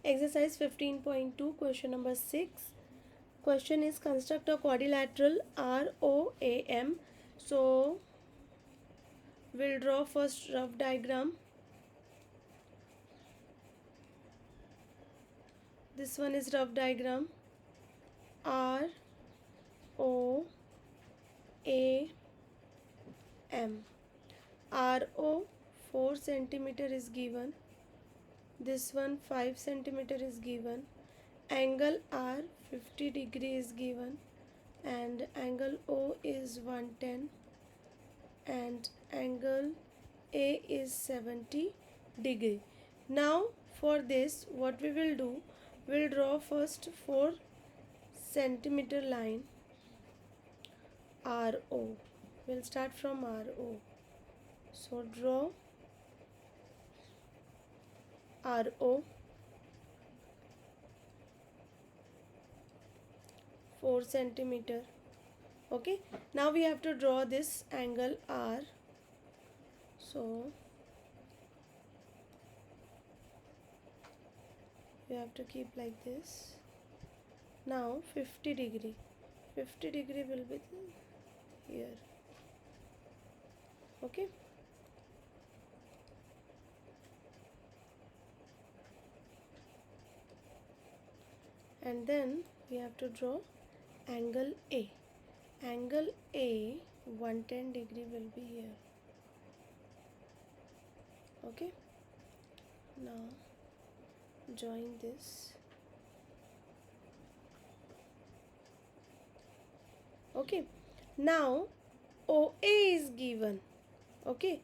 Exercise 15.2, question number 6. Question is construct a quadrilateral ROAM. So we'll draw first rough diagram. This one is rough diagram. ROAM. RO 4 centimeter is given. This one 5 centimeter is given. Angle R 50 degree is given, and angle O is 110, and angle A is 70 degree. Now for this, what we will do, we'll draw first 4 centimeter line RO. We'll start from RO. So draw RO 4 centimeter. Okay, now we have to draw this angle R. So we have to keep like this. Now 50 degree will be here. Okay, and then we have to draw angle A. Angle A 110 degree will be here. Okay, now join this. Okay, now OA is given. Okay,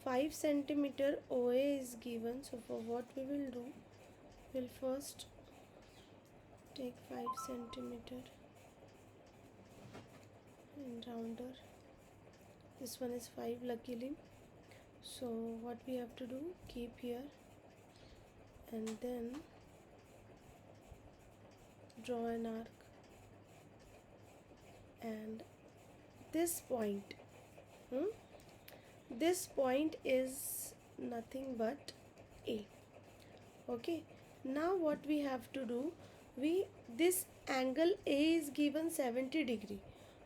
5 centimeter OA is given. So for what we will do, we'll first take 5 centimeter and rounder. This one is 5 luckily. So what we have to do, keep here and then draw an arc, and this point is nothing but A. Okay, now what we have to do, this angle A is given 70 degree.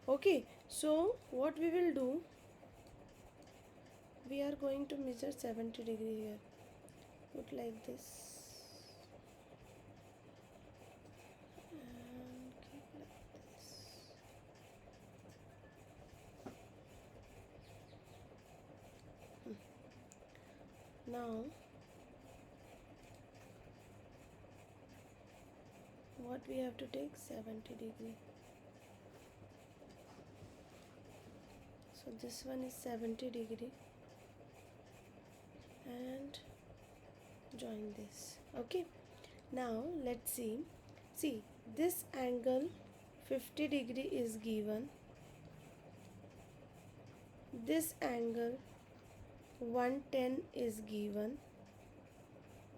Okay, so what we will do, we are going to measure 70 degree here. Put like this and keep like this. Now what we have to take, 70 degree. So this one is 70 degree and join this. Okay, now let's see this angle 50 degree is given, this angle 110 is given,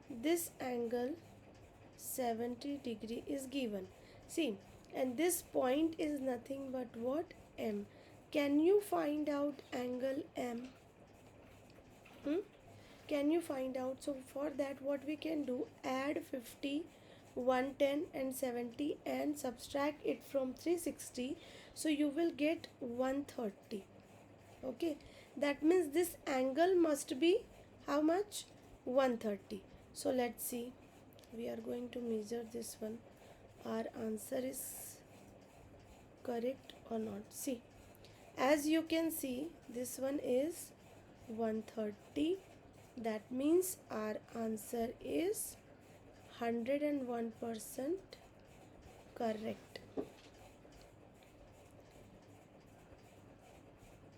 this angle 70 degree is given. See, and this point is nothing but what? M. Can you find out angle M? Can you find out? So for that, what we can do, add 50, 110 and 70 and subtract it from 360. So you will get 130. Okay, that means this angle must be how much? 130. So let's see, we are going to measure this one. Our answer is correct or not. See, as you can see, this one is 130. That means our answer is 101% correct.